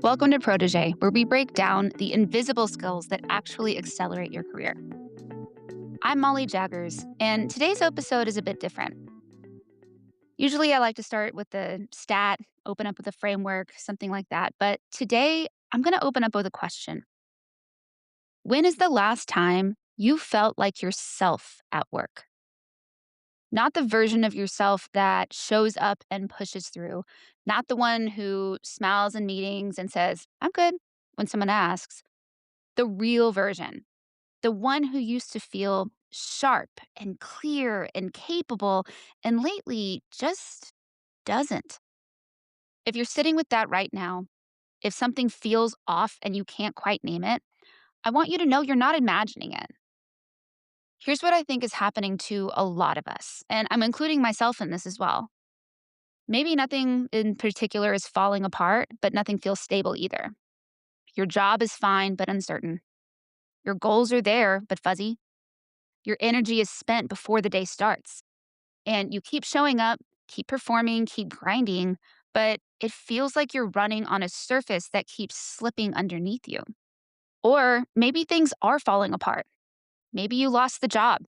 Welcome to Protege, where we break down the invisible skills that actually accelerate your career. I'm Molly Jaggers, and today's episode is a bit different. Usually, I like to start with the stat, open up with a framework, something like that. But today, I'm going to open up with a question. When is the last time you felt like yourself at work? Not the version of yourself that shows up and pushes through, not the one who smiles in meetings and says, I'm good, when someone asks. The real version, the one who used to feel sharp and clear and capable, and lately just doesn't. If you're sitting with that right now, if something feels off and you can't quite name it, I want you to know you're not imagining it. Here's what I think is happening to a lot of us, and I'm including myself in this as well. Maybe nothing in particular is falling apart, but nothing feels stable either. Your job is fine, but uncertain. Your goals are there, but fuzzy. Your energy is spent before the day starts. And you keep showing up, keep performing, keep grinding, but it feels like you're running on a surface that keeps slipping underneath you. Or maybe things are falling apart. Maybe you lost the job.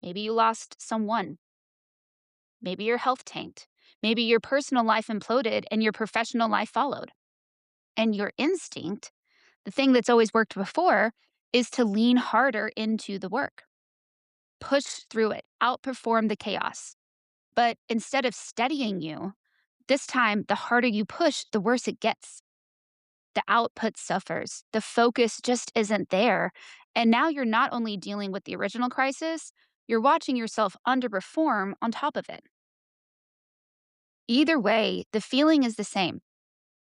Maybe you lost someone. Maybe your health tanked. Maybe your personal life imploded and your professional life followed. And your instinct, the thing that's always worked before, is to lean harder into the work, push through it, outperform the chaos. But instead of steadying you, this time the harder you push, the worse it gets. The output suffers, the focus just isn't there. And now you're not only dealing with the original crisis, you're watching yourself underperform on top of it. Either way, the feeling is the same.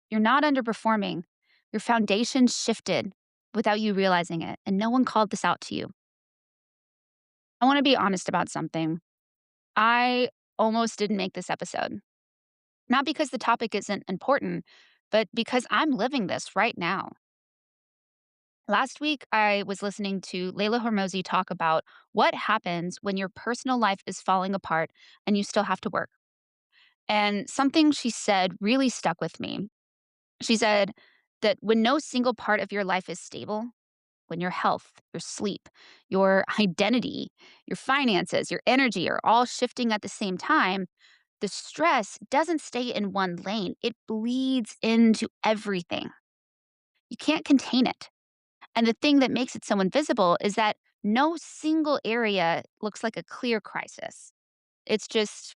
You're not underperforming. Your foundation shifted without you realizing it, and no one called this out to you. I want to be honest about something. I almost didn't make this episode. Not because the topic isn't important, but because I'm living this right now. Last week, I was listening to Layla Hormozi talk about what happens when your personal life is falling apart and you still have to work. And something she said really stuck with me. She said that when no single part of your life is stable, when your health, your sleep, your identity, your finances, your energy are all shifting at the same time, the stress doesn't stay in one lane. It bleeds into everything. You can't contain it. And the thing that makes it so invisible is that no single area looks like a clear crisis. It's just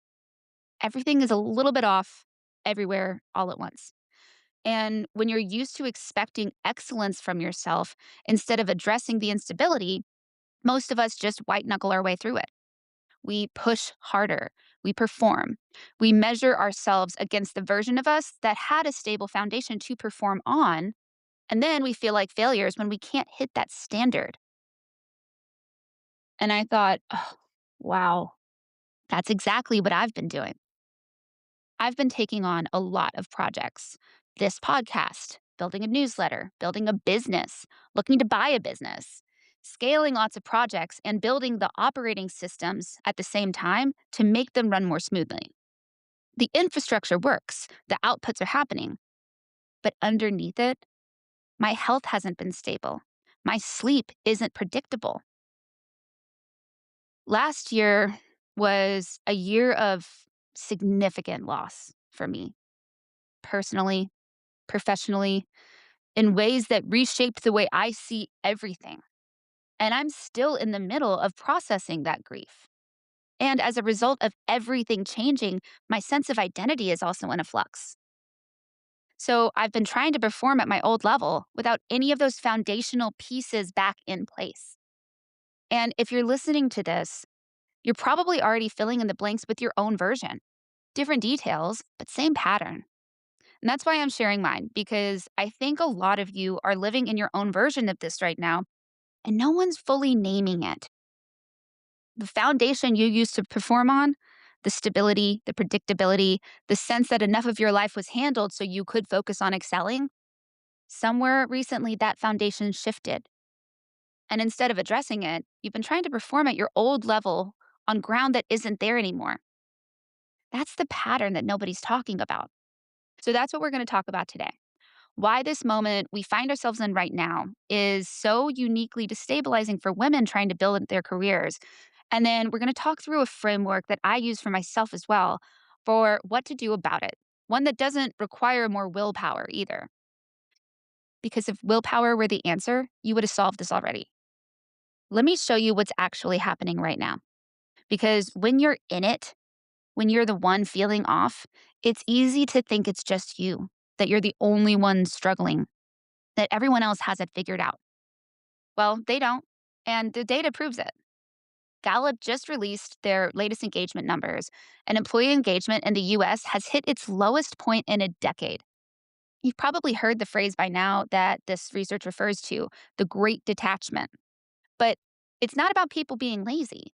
everything is a little bit off everywhere all at once. And when you're used to expecting excellence from yourself instead of addressing the instability, most of us just white knuckle our way through it. We push harder, we perform, we measure ourselves against the version of us that had a stable foundation to perform on. And then we feel like failures when we can't hit that standard. And I thought, oh, wow, that's exactly what I've been doing. I've been taking on a lot of projects. This podcast, building a newsletter, building a business, looking to buy a business, scaling lots of projects, and building the operating systems at the same time to make them run more smoothly. The infrastructure works, the outputs are happening. But underneath it, my health hasn't been stable. My sleep isn't predictable. Last year was a year of significant loss for me, personally, professionally, in ways that reshaped the way I see everything. And I'm still in the middle of processing that grief. And as a result of everything changing, my sense of identity is also in a flux. So I've been trying to perform at my old level without any of those foundational pieces back in place. And if you're listening to this, you're probably already filling in the blanks with your own version. Different details, but same pattern. And that's why I'm sharing mine, because I think a lot of you are living in your own version of this right now, and no one's fully naming it. The foundation you used to perform on, the stability, the predictability, the sense that enough of your life was handled so you could focus on excelling, somewhere recently that foundation shifted. And instead of addressing it, you've been trying to perform at your old level on ground that isn't there anymore. That's the pattern that nobody's talking about. So that's what we're going to talk about today. Why this moment we find ourselves in right now is so uniquely destabilizing for women trying to build their careers. And then we're going to talk through a framework that I use for myself as well for what to do about it. One that doesn't require more willpower either. Because if willpower were the answer, you would have solved this already. Let me show you what's actually happening right now. Because when you're in it, when you're the one feeling off, it's easy to think it's just you, that you're the only one struggling, that everyone else has it figured out. Well, they don't, and the data proves it. Gallup just released their latest engagement numbers, and employee engagement in the US has hit its lowest point in a decade. You've probably heard the phrase by now that this research refers to, the great detachment. But it's not about people being lazy.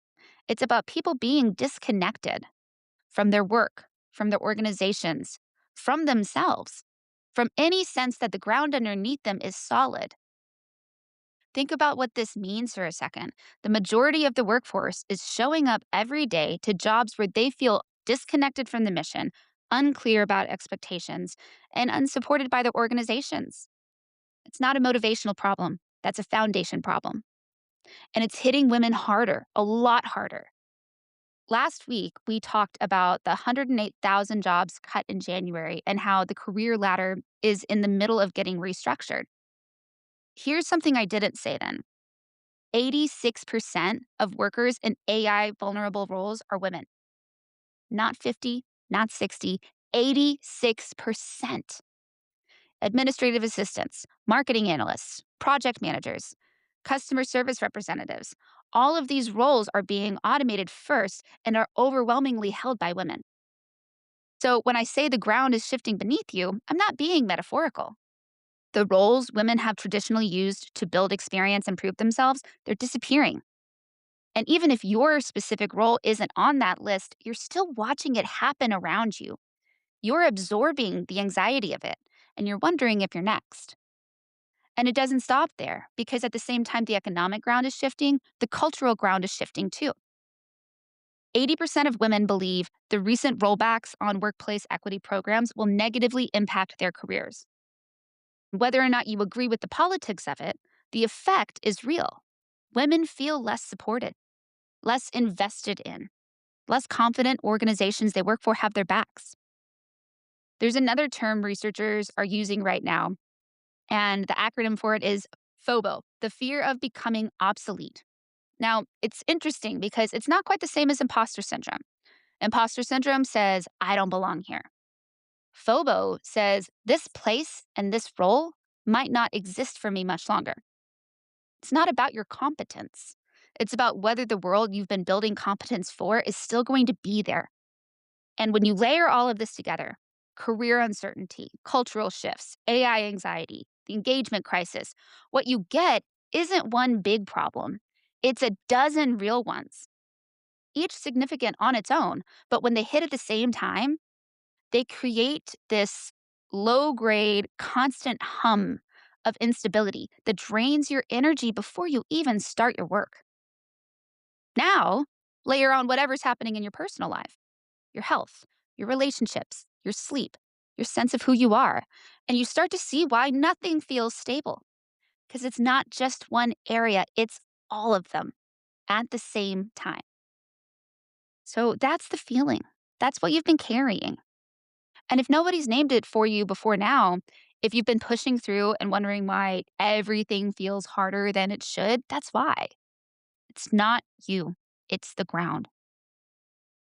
It's about people being disconnected from their work, from their organizations, from themselves, from any sense that the ground underneath them is solid. Think about what this means for a second. The majority of the workforce is showing up every day to jobs where they feel disconnected from the mission, unclear about expectations, and unsupported by their organizations. It's not a motivational problem, that's a foundation problem. And it's hitting women harder, a lot harder. Last week, we talked about the 108,000 jobs cut in January and how the career ladder is in the middle of getting restructured. Here's something I didn't say then: 86% of workers in AI vulnerable roles are women. Not 50, not 60, 86%. Administrative assistants, marketing analysts, project managers, customer service representatives. All of these roles are being automated first and are overwhelmingly held by women. So when I say the ground is shifting beneath you, I'm not being metaphorical. The roles women have traditionally used to build experience and prove themselves, they're disappearing. And even if your specific role isn't on that list, you're still watching it happen around you. You're absorbing the anxiety of it, and you're wondering if you're next. And it doesn't stop there, because at the same time the economic ground is shifting, the cultural ground is shifting too. 80% of women believe the recent rollbacks on workplace equity programs will negatively impact their careers. Whether or not you agree with the politics of it, the effect is real. Women feel less supported, less invested in, less confident organizations they work for have their backs. There's another term researchers are using right now, and the acronym for it is FOBO, the fear of becoming obsolete. Now, it's interesting because it's not quite the same as imposter syndrome. Imposter syndrome says, I don't belong here. FOBO says, this place and this role might not exist for me much longer. It's not about your competence. It's about whether the world you've been building competence for is still going to be there. And when you layer all of this together, career uncertainty, cultural shifts, AI anxiety, the engagement crisis, what you get isn't one big problem. It's a dozen real ones, each significant on its own. But when they hit at the same time, they create this low grade, constant hum of instability that drains your energy before you even start your work. Now, layer on whatever's happening in your personal life, your health, your relationships, your sleep, your sense of who you are, and you start to see why nothing feels stable. Because it's not just one area, it's all of them at the same time. So that's the feeling. That's what you've been carrying. And if nobody's named it for you before now, if you've been pushing through and wondering why everything feels harder than it should, that's why. It's not you, it's the ground.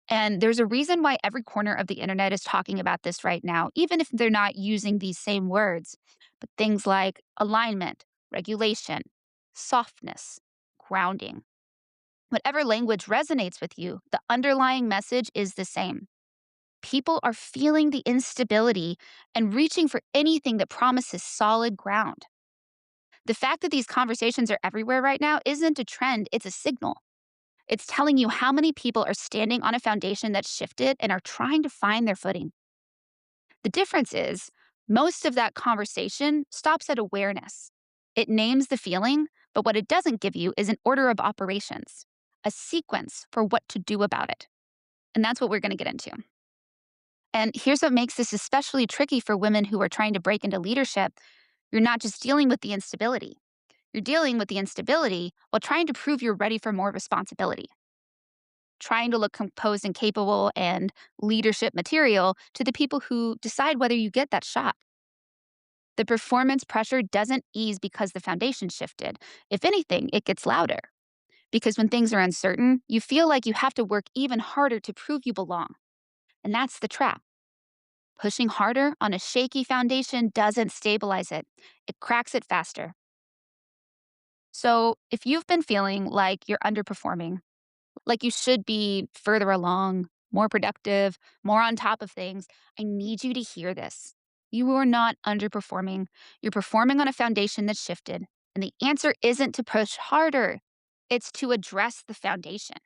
And there's a reason why every corner of the internet is talking about this right now, even if they're not using these same words. But things like alignment, regulation, softness, grounding. Whatever language resonates with you, the underlying message is the same. People are feeling the instability and reaching for anything that promises solid ground. The fact that these conversations are everywhere right now isn't a trend, it's a signal. It's telling you how many people are standing on a foundation that's shifted and are trying to find their footing. The difference is, most of that conversation stops at awareness. It names the feeling, but what it doesn't give you is an order of operations, a sequence for what to do about it. And that's what we're going to get into. And here's what makes this especially tricky for women who are trying to break into leadership. You're not just dealing with the instability, you're dealing with the instability while trying to prove you're ready for more responsibility, trying to look composed and capable and leadership material to the people who decide whether you get that shot. The performance pressure doesn't ease because the foundation shifted. If anything, it gets louder. Because when things are uncertain, you feel like you have to work even harder to prove you belong. And that's the trap. Pushing harder on a shaky foundation doesn't stabilize it, it cracks it faster. So, if you've been feeling like you're underperforming, like you should be further along, more productive, more on top of things, I need you to hear this. You are not underperforming. You're performing on a foundation that's shifted. And the answer isn't to push harder, it's to address the foundation.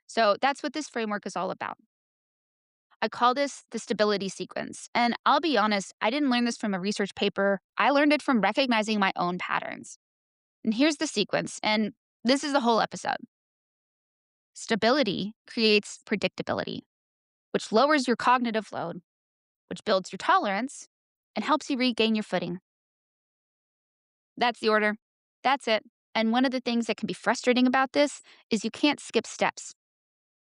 So, that's what this framework is all about. I call this the stability sequence. And I'll be honest, I didn't learn this from a research paper. I learned it from recognizing my own patterns. And here's the sequence, and this is the whole episode. Stability creates predictability, which lowers your cognitive load, which builds your tolerance, and helps you regain your footing. That's the order. That's it. And one of the things that can be frustrating about this is you can't skip steps.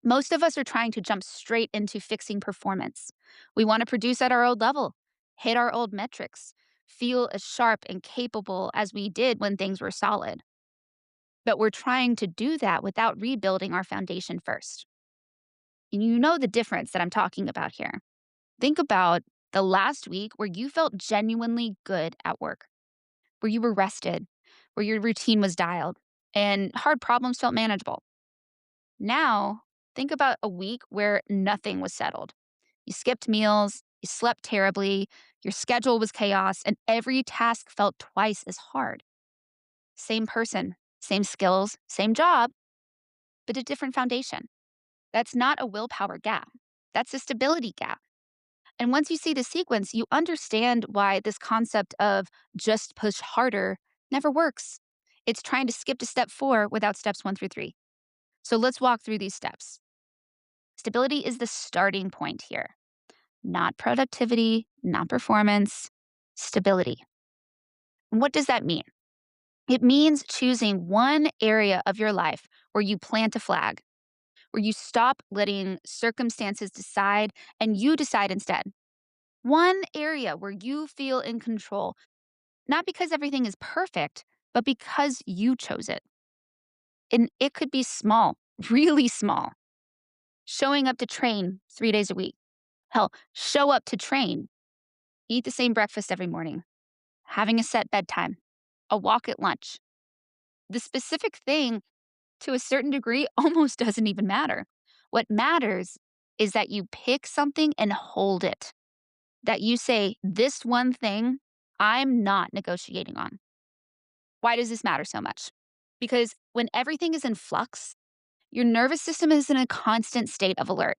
Most of us are trying to jump straight into fixing performance. We want to produce at our old level, hit our old metrics, feel as sharp and capable as we did when things were solid. But we're trying to do that without rebuilding our foundation first. And you know the difference that I'm talking about here. Think about the last week where you felt genuinely good at work, where you were rested, where your routine was dialed, and hard problems felt manageable. Now, think about a week where nothing was settled. You skipped meals, you slept terribly, your schedule was chaos, and every task felt twice as hard. Same person, same skills, same job, but a different foundation. That's not a willpower gap. That's a stability gap. And once you see the sequence, you understand why this concept of just push harder never works. It's trying to skip to step 4 without steps 1 through 3. So let's walk through these steps. Stability is the starting point here, not productivity, not performance, stability. And what does that mean? It means choosing one area of your life where you plant a flag, where you stop letting circumstances decide and you decide instead. One area where you feel in control, not because everything is perfect, but because you chose it. And it could be small, really small. Showing up to train 3 days a week. Hell, show up to train. Eat the same breakfast every morning. Having a set bedtime. A walk at lunch. The specific thing, to a certain degree, almost doesn't even matter. What matters is that you pick something and hold it. That you say, this one thing I'm not negotiating on. Why does this matter so much? Because when everything is in flux, your nervous system is in a constant state of alert.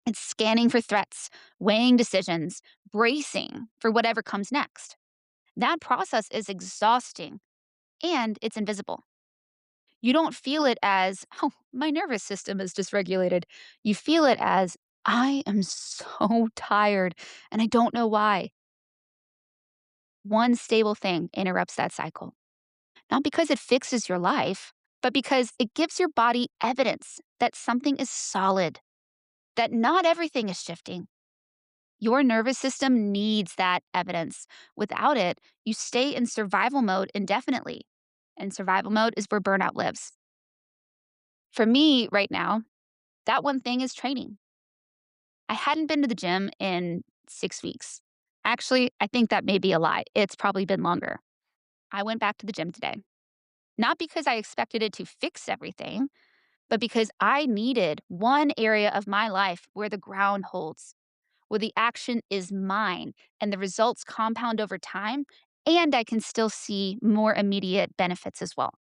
It's scanning for threats, weighing decisions, bracing for whatever comes next. That process is exhausting and it's invisible. You don't feel it as, oh, my nervous system is dysregulated. You feel it as, I am so tired and I don't know why. One stable thing interrupts that cycle. Not because it fixes your life, but because it gives your body evidence that something is solid, that not everything is shifting. Your nervous system needs that evidence. Without it, you stay in survival mode indefinitely. And survival mode is where burnout lives. For me, right now, that one thing is training. I hadn't been to the gym in 6 weeks. Actually, I think that may be a lie. It's probably been longer. I went back to the gym today. Not because I expected it to fix everything, but because I needed one area of my life where the ground holds, where the action is mine and the results compound over time, and I can still see more immediate benefits as well.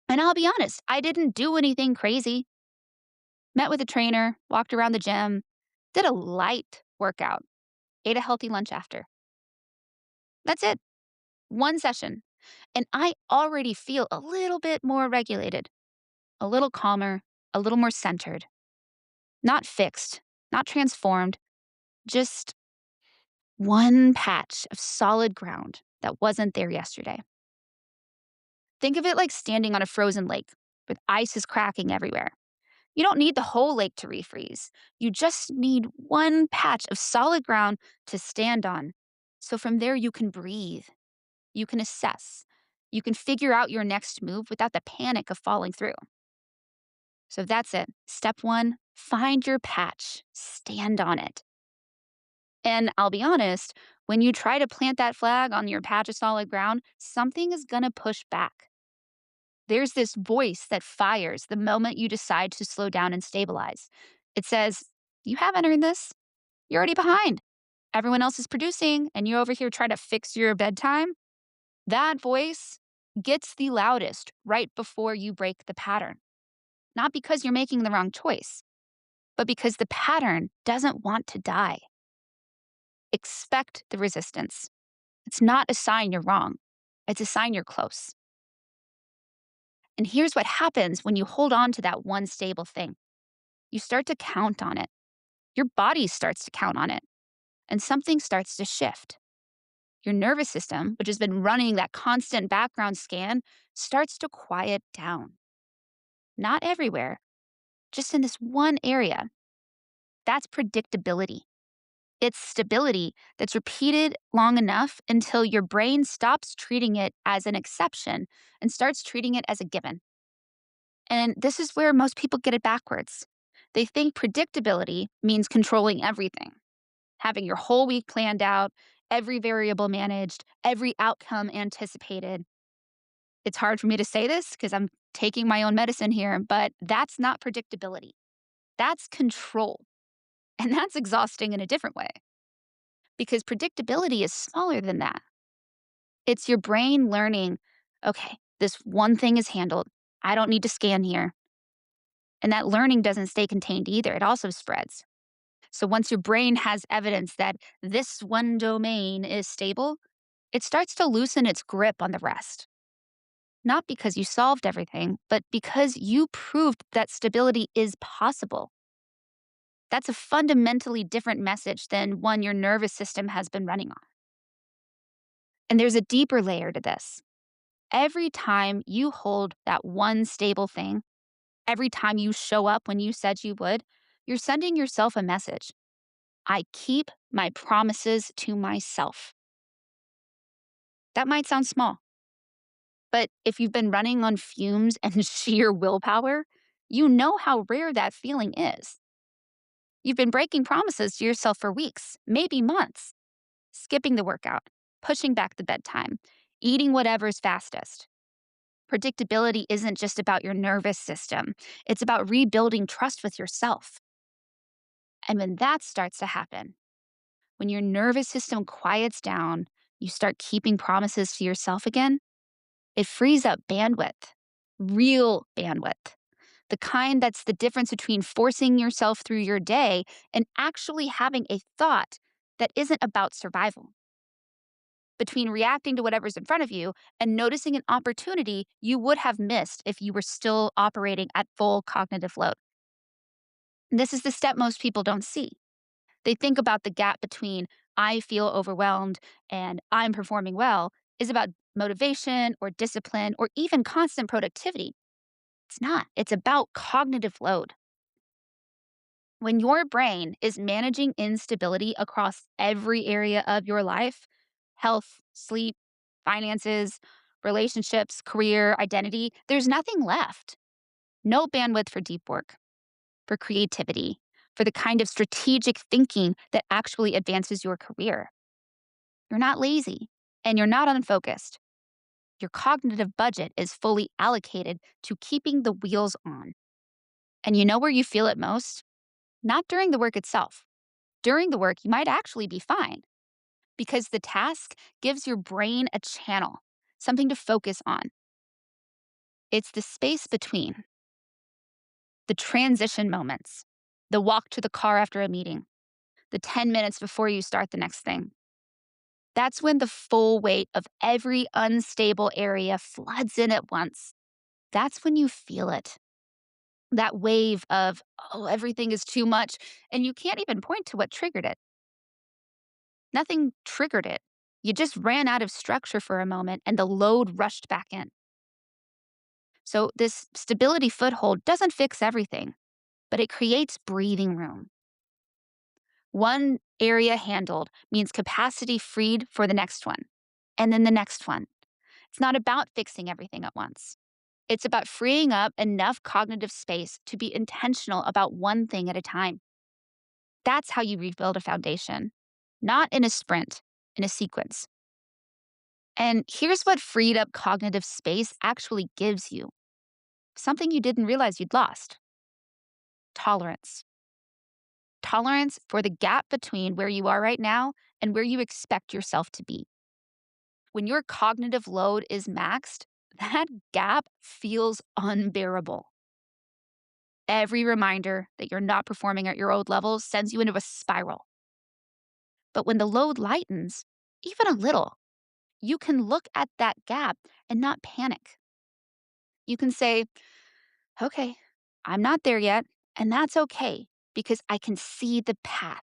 And I'll be honest, I didn't do anything crazy. Met with a trainer, walked around the gym, did a light workout, ate a healthy lunch after. That's it. One session. And I already feel a little bit more regulated, a little calmer, a little more centered. Not fixed, not transformed, just one patch of solid ground that wasn't there yesterday. Think of it like standing on a frozen lake with ice is cracking everywhere. You don't need the whole lake to refreeze. You just need one patch of solid ground to stand on. So from there, you can breathe, you can assess, you can figure out your next move without the panic of falling through. So that's it. Step one, find your patch, stand on it. And I'll be honest, when you try to plant that flag on your patch of solid ground, something is going to push back. There's this voice that fires the moment you decide to slow down and stabilize. It says, "You haven't earned this. You're already behind. Everyone else is producing, and you're over here trying to fix your bedtime." That voice gets the loudest right before you break the pattern. Not because you're making the wrong choice, but because the pattern doesn't want to die. Expect the resistance. It's not a sign you're wrong, it's a sign you're close. And here's what happens when you hold on to that one stable thing. You start to count on it. Your body starts to count on it, and something starts to shift. Your nervous system, which has been running that constant background scan, starts to quiet down. Not everywhere, just in this one area. That's predictability. It's stability that's repeated long enough until your brain stops treating it as an exception and starts treating it as a given. And this is where most people get it backwards. They think predictability means controlling everything, having your whole week planned out, every variable managed, every outcome anticipated. It's hard for me to say this because I'm taking my own medicine here, but that's not predictability. That's control. And that's exhausting in a different way because predictability is smaller than that. It's your brain learning, okay, this one thing is handled. I don't need to scan here. And that learning doesn't stay contained either, it also spreads. So once your brain has evidence that this one domain is stable, it starts to loosen its grip on the rest. Not because you solved everything, but because you proved that stability is possible. That's a fundamentally different message than one your nervous system has been running on. And there's a deeper layer to this. Every time you hold that one stable thing, every time you show up when you said you would, you're sending yourself a message. I keep my promises to myself. That might sound small, but if you've been running on fumes and sheer willpower, you know how rare that feeling is. You've been breaking promises to yourself for weeks, maybe months, skipping the workout, pushing back the bedtime, eating whatever's fastest. Predictability isn't just about your nervous system, it's about rebuilding trust with yourself. And when that starts to happen, when your nervous system quiets down, you start keeping promises to yourself again, it frees up bandwidth, real bandwidth, the kind that's the difference between forcing yourself through your day and actually having a thought that isn't about survival, between reacting to whatever's in front of you and noticing an opportunity you would have missed if you were still operating at full cognitive load. And this is the step most people don't see. They think about the gap between I feel overwhelmed and I'm performing well is about motivation or discipline or even constant productivity. It's not. It's about cognitive load. When your brain is managing instability across every area of your life, health, sleep, finances, relationships, career, identity, there's nothing left. No bandwidth for deep work, for creativity, for the kind of strategic thinking that actually advances your career. You're not lazy and you're not unfocused. Your cognitive budget is fully allocated to keeping the wheels on. And you know where you feel it most? Not during the work itself. During the work, you might actually be fine because the task gives your brain a channel, something to focus on. It's the space between, the transition moments, the walk to the car after a meeting, the 10 minutes before you start the next thing. That's when the full weight of every unstable area floods in at once. That's when you feel it. That wave of, oh, everything is too much. And you can't even point to what triggered it. Nothing triggered it. You just ran out of structure for a moment and the load rushed back in. So, this stability foothold doesn't fix everything, but it creates breathing room. One area handled means capacity freed for the next one, and then the next one. It's not about fixing everything at once. It's about freeing up enough cognitive space to be intentional about one thing at a time. That's how you rebuild a foundation, not in a sprint, in a sequence. And here's what freed up cognitive space actually gives you, something you didn't realize you'd lost: tolerance. Tolerance for the gap between where you are right now and where you expect yourself to be. When your cognitive load is maxed, that gap feels unbearable. Every reminder that you're not performing at your old levels sends you into a spiral. But when the load lightens, even a little, you can look at that gap and not panic. You can say, okay, I'm not there yet, and that's okay because I can see the path.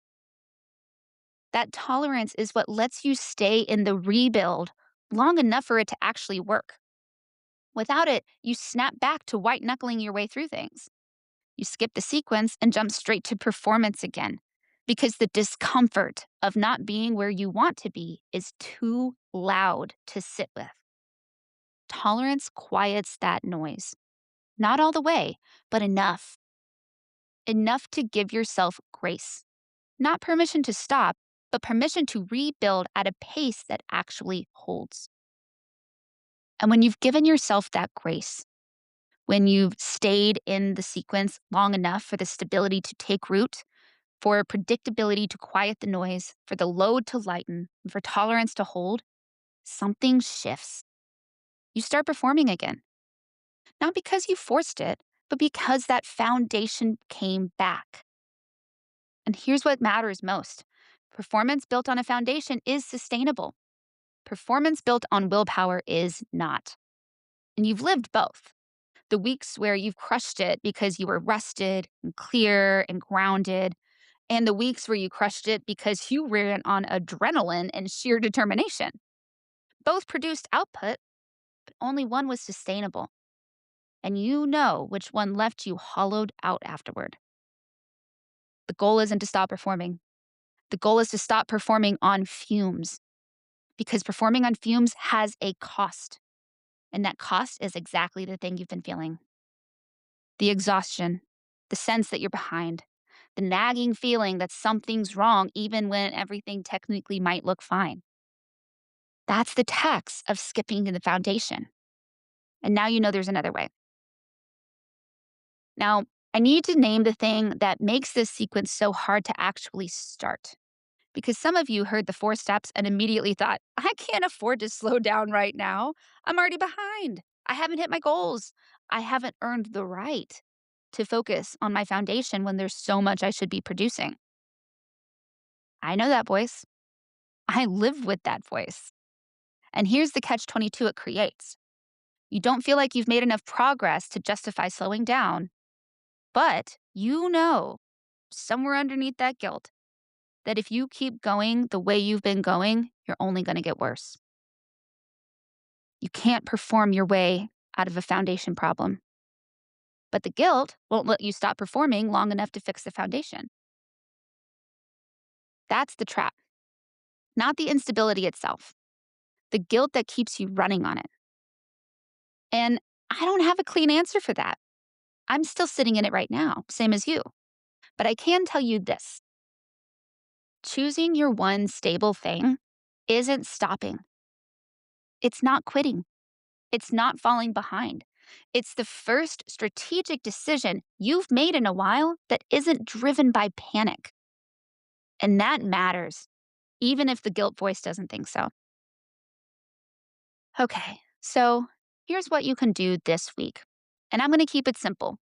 That tolerance is what lets you stay in the rebuild long enough for it to actually work. Without it, you snap back to white knuckling your way through things. You skip the sequence and jump straight to performance again because the discomfort of not being where you want to be is too loud to sit with. Tolerance quiets that noise. Not all the way, but enough. Enough to give yourself grace. Not permission to stop, but permission to rebuild at a pace that actually holds. And when you've given yourself that grace, when you've stayed in the sequence long enough for the stability to take root, for predictability to quiet the noise, for the load to lighten, and for tolerance to hold, something shifts. You start performing again. Not because you forced it, but because that foundation came back. And here's what matters most: performance built on a foundation is sustainable. Performance built on willpower is not. And you've lived both. The weeks where you've crushed it because you were rested and clear and grounded, and the weeks where you crushed it because you ran on adrenaline and sheer determination. Both produced output, but only one was sustainable. And you know which one left you hollowed out afterward. The goal isn't to stop performing. The goal is to stop performing on fumes, because performing on fumes has a cost. And that cost is exactly the thing you've been feeling: the exhaustion, the sense that you're behind, the nagging feeling that something's wrong even when everything technically might look fine. That's the tax of skipping the foundation. And now you know there's another way. Now, I need to name the thing that makes this sequence so hard to actually start. Because some of you heard the 4 steps and immediately thought, I can't afford to slow down right now. I'm already behind. I haven't hit my goals. I haven't earned the right to focus on my foundation when there's so much I should be producing. I know that voice. I live with that voice. And here's the catch 22 it creates: you don't feel like you've made enough progress to justify slowing down, but you know, somewhere underneath that guilt, that if you keep going the way you've been going, you're only going to get worse. You can't perform your way out of a foundation problem. But the guilt won't let you stop performing long enough to fix the foundation. That's the trap, not the instability itself, the guilt that keeps you running on it. And I don't have a clean answer for that. I'm still sitting in it right now, same as you. But I can tell you this: choosing your one stable thing isn't stopping. It's not quitting. It's not falling behind. It's the first strategic decision you've made in a while that isn't driven by panic. And that matters, even if the guilt voice doesn't think so. Okay, so here's what you can do this week. And I'm going to keep it simple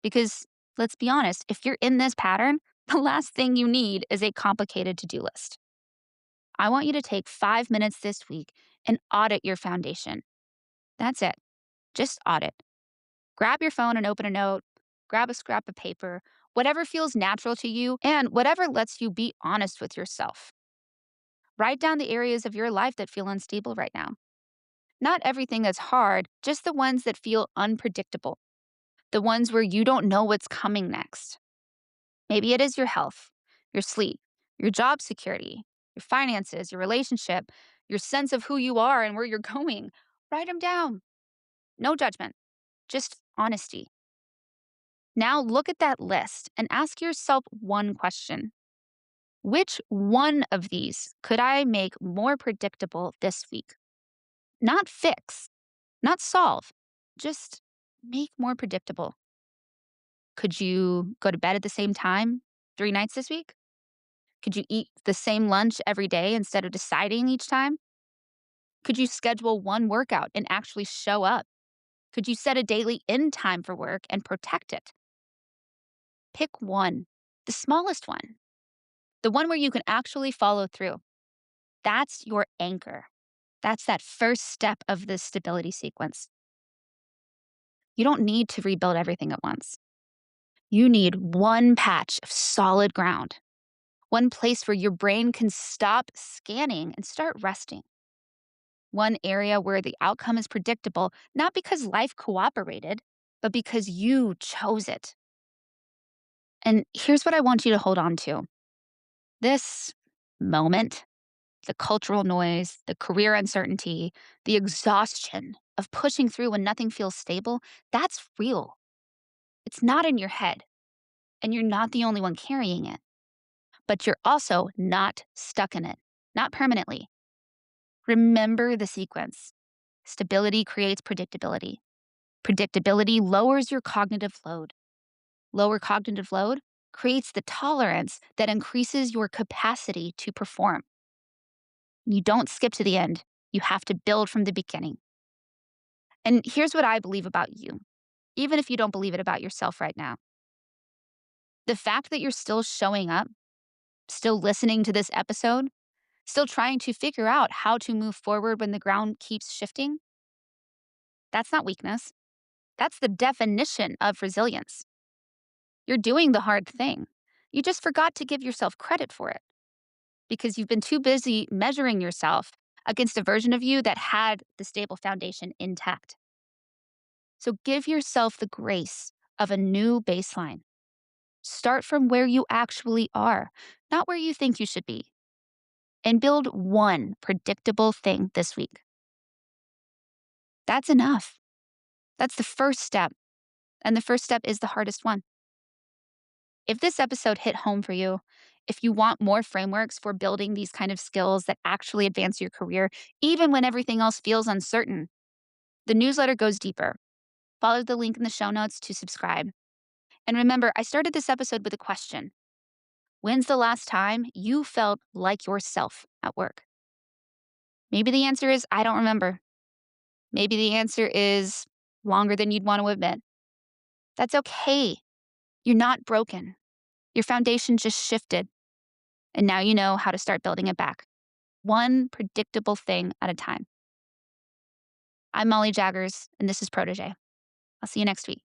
because, let's be honest, if you're in this pattern, the last thing you need is a complicated to do list. I want you to take 5 minutes this week and audit your foundation. That's it. Just audit. Grab your phone and open a note. grab a scrap of paper, whatever feels natural to you, and whatever lets you be honest with yourself. Write down the areas of your life that feel unstable right now. Not everything that's hard, just the ones that feel unpredictable, the ones where you don't know what's coming next. Maybe it is your health, your sleep, your job security, your finances, your relationship, your sense of who you are and where you're going. Write them down. No judgment, just honesty. Now look at that list and ask yourself one question. Which one of these could I make more predictable this week? Not fix, not solve, just make more predictable. Could you go to bed at the same time 3 nights this week? Could you eat the same lunch every day instead of deciding each time? Could you schedule one workout and actually show up? Could you set a daily end time for work and protect it? Pick one, the smallest one, the one where you can actually follow through. That's your anchor. That's that first step of the stability sequence. You don't need to rebuild everything at once. You need one patch of solid ground, one place where your brain can stop scanning and start resting. One area where the outcome is predictable, not because life cooperated, but because you chose it. And here's what I want you to hold on to. This moment, the cultural noise, the career uncertainty, the exhaustion of pushing through when nothing feels stable, that's real. It's not in your head, and you're not the only one carrying it. But you're also not stuck in it, not permanently. Remember the sequence. Stability creates predictability. Predictability lowers your cognitive load. Lower cognitive load creates the tolerance that increases your capacity to perform. You don't skip to the end. You have to build from the beginning. And here's what I believe about you, even if you don't believe it about yourself right now. The fact that you're still showing up, still listening to this episode, still trying to figure out how to move forward when the ground keeps shifting, that's not weakness. That's the definition of resilience. You're doing the hard thing. You just forgot to give yourself credit for it because you've been too busy measuring yourself against a version of you that had the stable foundation intact. So give yourself the grace of a new baseline. Start from where you actually are, not where you think you should be, and build one predictable thing this week. That's enough. That's the first step. And the first step is the hardest one. If this episode hit home for you, if you want more frameworks for building these kind of skills that actually advance your career, even when everything else feels uncertain, the newsletter goes deeper. Follow the link in the show notes to subscribe. And remember, I started this episode with a question. When's the last time you felt like yourself at work? Maybe the answer is, I don't remember. Maybe the answer is longer than you'd want to admit. That's okay. You're not broken. Your foundation just shifted. And now you know how to start building it back. One predictable thing at a time. I'm Molly Jaggers, and this is Protege. I'll see you next week.